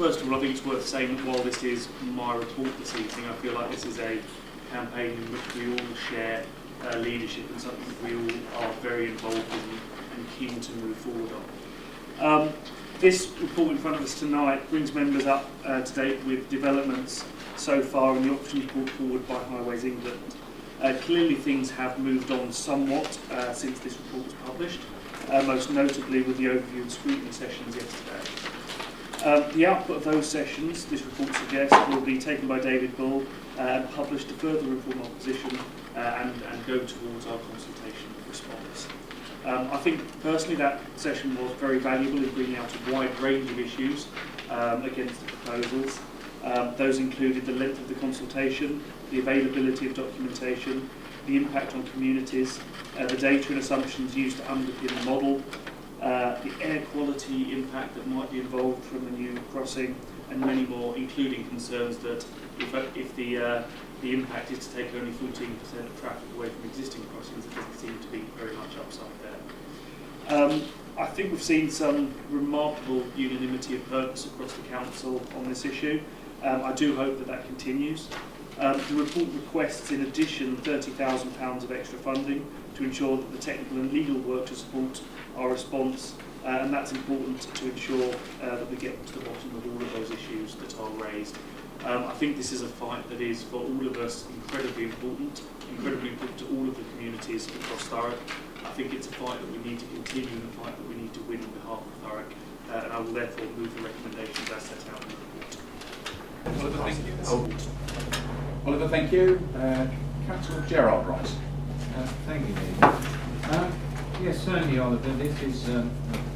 first of all, I think it's worth saying that while this is my report this evening, I feel like this is a campaign in which we all share leadership and something that we all are very involved in and keen to move forward on. This report in front of us tonight brings members up to date with developments so far and the options brought forward by Highways England. Clearly things have moved on somewhat since this report was published, most notably with the overview and scrutiny sessions yesterday. The output of those sessions, this report suggests, will be taken by David Bull and published to further inform our position and go towards our consultation response. I think personally that session was very valuable in bringing out a wide range of issues against the proposals. Those included the length of the consultation, the availability of documentation, the impact on communities, the data and assumptions used to underpin the model, the air quality impact that might be involved from the new crossing, and many more, including concerns that if the impact is to take only 14% of traffic away from existing crossings, there doesn't seem to be very much upside there. I think we've seen some remarkable unanimity of purpose across the council on this issue. I do hope that that continues. The report requests in addition £30,000 of extra funding to ensure that the technical and legal work to support our response, and that's important to ensure that we get to the bottom of all of those issues that are raised. I think this is a fight that is, for all of us, incredibly important to all of the communities across Thurrock. I think it's a fight that we need to continue and a fight that we need to win on behalf of Thurrock, and I will therefore move the recommendations as set out in the report. Oliver, thank you. Oliver, thank you. Councillor Gerard Rice. Thank you, Ian. Yes, certainly, Oliver, this is a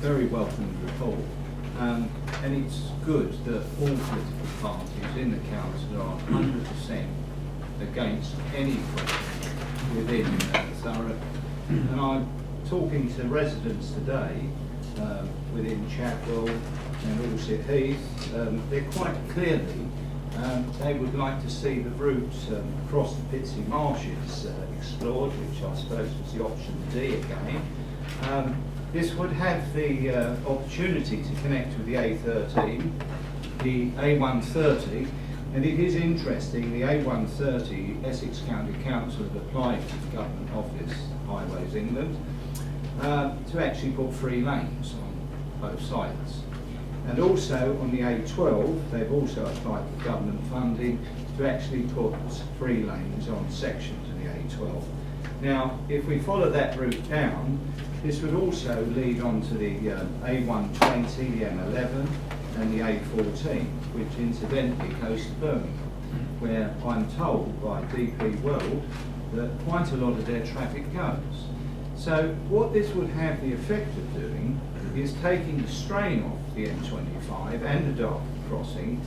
very welcomed report. And it's good that all political parties in the council are 100% against any question within Thurrock. And I'm talking to residents today within Chapel and Allsett Heath. They're quite clearly they would like to see the route across the Pitsea Marshes explored, which I suppose was the option D again. This would have the opportunity to connect with the A13, the A130, and it is interesting, the A130, Essex County Council have applied to the Government Office, Highways England, to actually put 3 lanes on both sides. And also on the A12, they've also applied for government funding to actually put 3 lanes on sections of the A12. Now, if we follow that route down, this would also lead on to the A120, the M11 and the A14, which incidentally goes to Birmingham, where I'm told by DP World that quite a lot of their traffic goes. So what this would have the effect of doing is taking the strain off the M25 and the Dark crossing,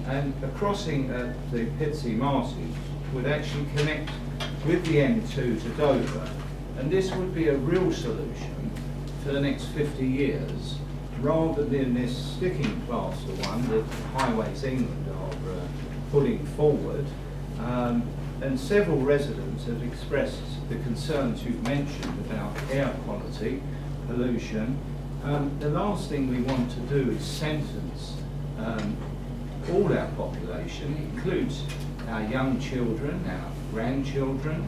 and a crossing at the Pitsea Marshes would actually connect with the M2 to Dover. And this would be a real solution for the next 50 years, rather than this sticking plaster one that Highways England are putting forward. And several residents have expressed the concerns you've mentioned about air quality, pollution. The last thing we want to do is sentence all our population, it includes our young children, our grandchildren,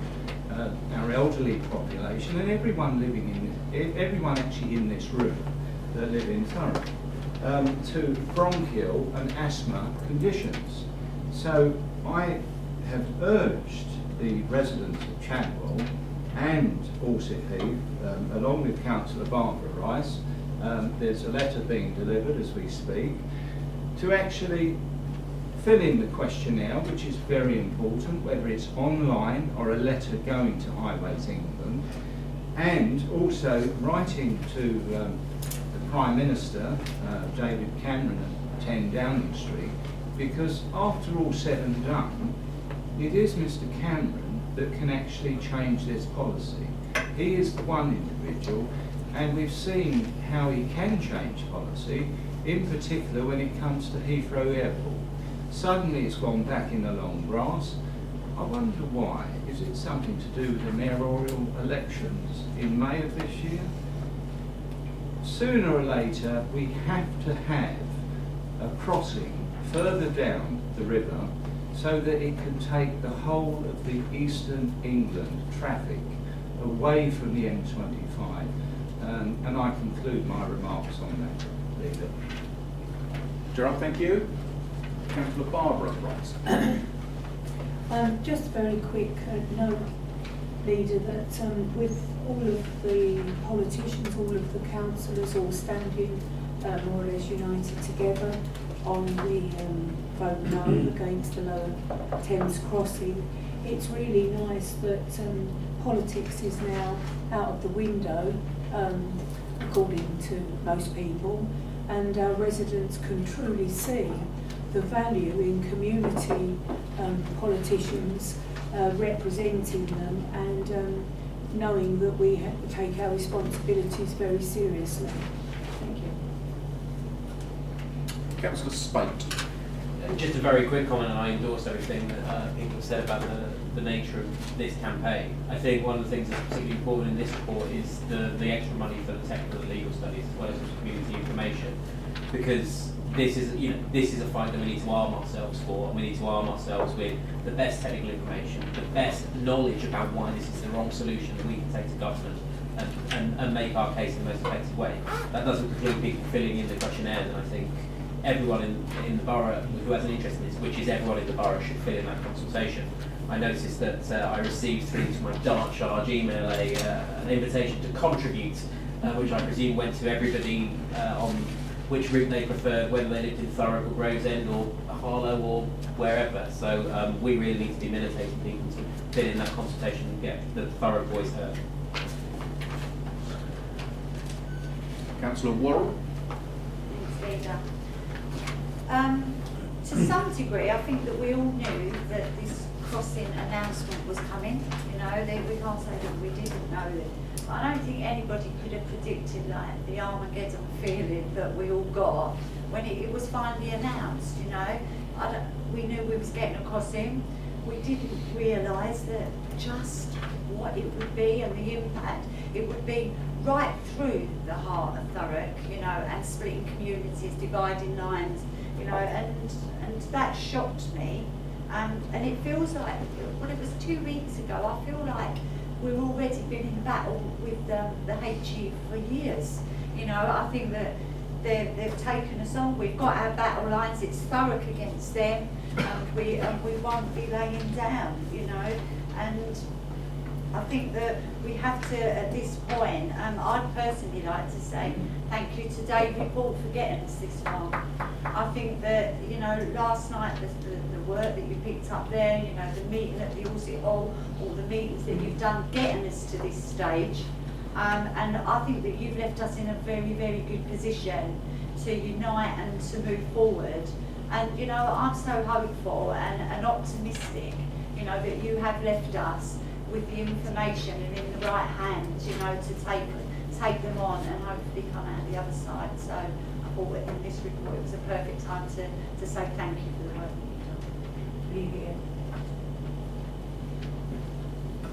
our elderly population, and everyone everyone actually in this room that live in Thurrock, to bronchial and asthma conditions. So I have urged the residents of Chadwell and Allsett Heath, along with Councillor Barbara Rice, there's a letter being delivered as we speak, to actually fill in the questionnaire, which is very important, whether it's online or a letter going to Highways England, and also writing to the Prime Minister, David Cameron at 10 Downing Street, because after all said and done, it is Mr Cameron that can actually change this policy. He is the one individual, and we've seen how he can change policy, in particular when it comes to Heathrow Airport. Suddenly it's gone back in the long grass. I wonder why. Is it something to do with the mayoral elections in May of this year? Sooner or later we have to have a crossing further down the river so that it can take the whole of the eastern England traffic away from the M25. And I conclude my remarks on that, Leader. Gerard, thank you. Councillor Barbara Ross. Just very quick note, Leader, that with all of the politicians, all of the councillors all standing more or less united together on the vote no against the lower Thames Crossing, it's really nice that politics is now out of the window, according to most people, and our residents can truly see the value in community politicians representing them and knowing that we take our responsibilities very seriously. Thank you. Councillor Spate. Just a very quick comment, and I endorse everything that people have said about the nature of this campaign. I think one of the things that's particularly important in this report is the extra money for the technical and legal studies as well as the community information, because this is a fight that we need to arm ourselves for, and we need to arm ourselves with the best technical information, the best knowledge about why this is the wrong solution that we can take to government and make our case in the most effective way. That doesn't include people filling in the questionnaires, and I think everyone in the borough who has an interest in this, which is everyone in the borough, should fill in that consultation. I noticed that I received through to my Dart Charge email an invitation to contribute, which I presume went to everybody on which route they preferred, whether they lived in Thurrock or Gravesend or Harlow or wherever. So we really need to be militating people to fill in that consultation and get the Thurrock voice heard. Councillor Worrell. Thanks, Leader. To some degree, I think that we all knew that this crossing announcement was coming. You know, we can't say that we didn't know it. But I don't think anybody could have predicted like the Armageddon feeling that we all got when it was finally announced. You know, we knew we was getting a crossing. We didn't realise that just what it would be and the impact. It would be right through the heart of Thurrock, you know, and splitting communities, dividing lines, you know, and that shocked me. And it feels like, well, it was 2 weeks ago, I feel like we've already been in battle with the HE for years. You know, I think that they've taken us on. We've got our battle lines. It's Thurrock against them, and we won't be laying down. You know, and I think that we have to, at this point, I'd personally like to say thank you to David Ball for getting us this far. I think that, you know, last night the work that you picked up there, you know, the meeting at the Orset Hall, all the meetings that you've done getting us to this stage, and I think that you've left us in a very, very good position to unite and to move forward. And, you know, I'm so hopeful and optimistic, you know, that you have left us with the information and in the right hands, you know, to take them on and hopefully come out the other side. So I thought that in this report it was a perfect time to say thank you for the work that you've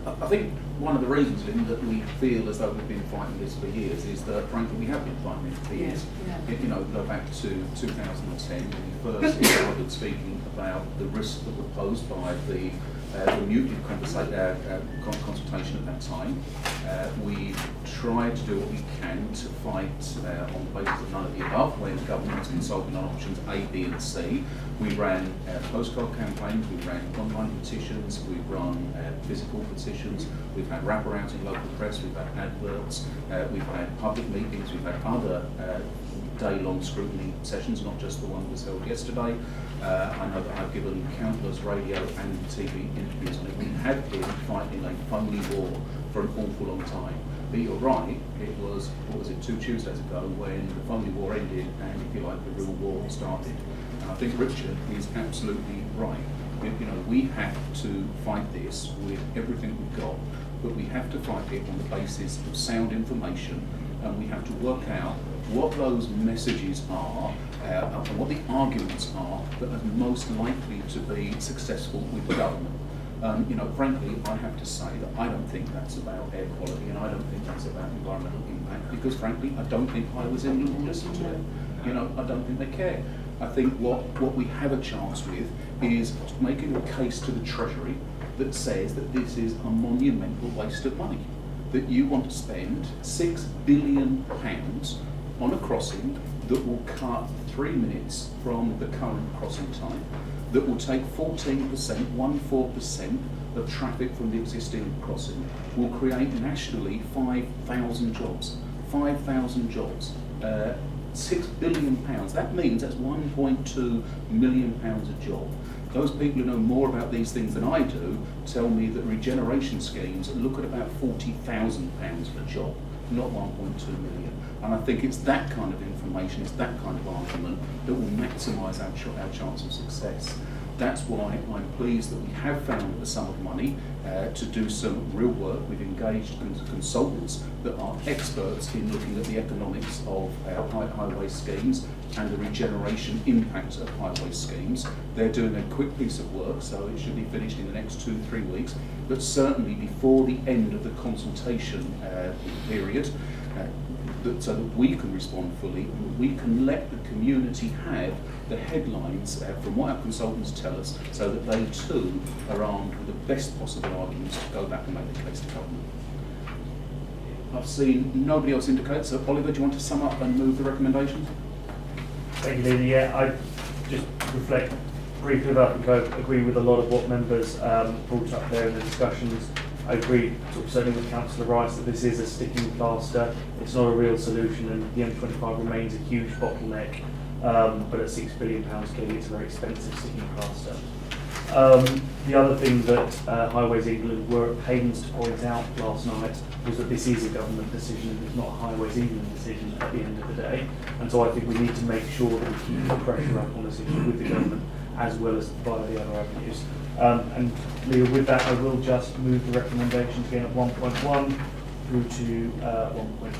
done. I think one of the reasons, Lynn, that we feel as though we've been fighting this for years is that, frankly, we have been fighting it for years. Yeah. You know, go back to 2010 when we first started speaking about the risks that were posed by the muted consultation at that time. We tried to do what we can to fight on the basis of none of the above when the government was consulting on options A, B and C. We ran postcard campaigns, we ran online petitions, we've run physical petitions, we've had wraparounds in local press, we've had adverts, we've had public meetings, we've had other day-long scrutiny sessions, not just the one that was held yesterday. I know that I've given countless radio and TV interviews on it. We have been fighting a phony war for an awful long time. But you're right, it was, 2 Tuesdays ago when the phony war ended and, if you like, the real war started. And I think Richard is absolutely right. You know, we have to fight this with everything we've got, but we have to fight it on the basis of sound information, and we have to work out what those messages are and what the arguments are that are most likely to be successful with the government. You know, frankly, I have to say that I don't think that's about air quality, and I don't think that's about environmental impact, because frankly, I don't think I was in to listen to it. You know, I don't think they care. I think what we have a chance with is making a case to the Treasury that says that this is a monumental waste of money, that you want to spend £6 billion on a crossing that will cut 3 minutes from the current crossing time, that will take 14% of traffic from the existing crossing, will create nationally 5,000 jobs. 5,000 jobs. £6 billion. That means that's £1.2 million a job. Those people who know more about these things than I do tell me that regeneration schemes look at about £40,000 a job, not 1.2 million. And I think it's that kind of information, it's that kind of argument that will maximise our chance of success. That's why I'm pleased that we have found a sum of money to do some real work. We've engaged consultants that are experts in looking at the economics of highway schemes and the regeneration impact of highway schemes. They're doing a quick piece of work, so it should be finished in the next 2-3 weeks, but certainly before the end of the consultation period, so that we can respond fully, we can let the community have the headlines from what our consultants tell us, so that they too are armed with the best possible arguments to go back and make the case to government. I've seen nobody else indicate, so Oliver, do you want to sum up and move the recommendations? Thank you, Leader. Yeah, I just reflect briefly about, I agree with a lot of what members brought up there in the discussions. I agree, certainly with Councillor Rice, that this is a sticking plaster. It's not a real solution, and the M25 remains a huge bottleneck. But at £6 billion, clearly it's a very expensive sticking plaster. The other thing that Highways England were at pains to point out last night was that this is a government decision, it's not a Highways England decision at the end of the day. And so I think we need to make sure that we keep the pressure up on this issue with the government, as well as via the other avenues. And Leo, with that, I will just move the recommendations again at 1.1 through to 1.4.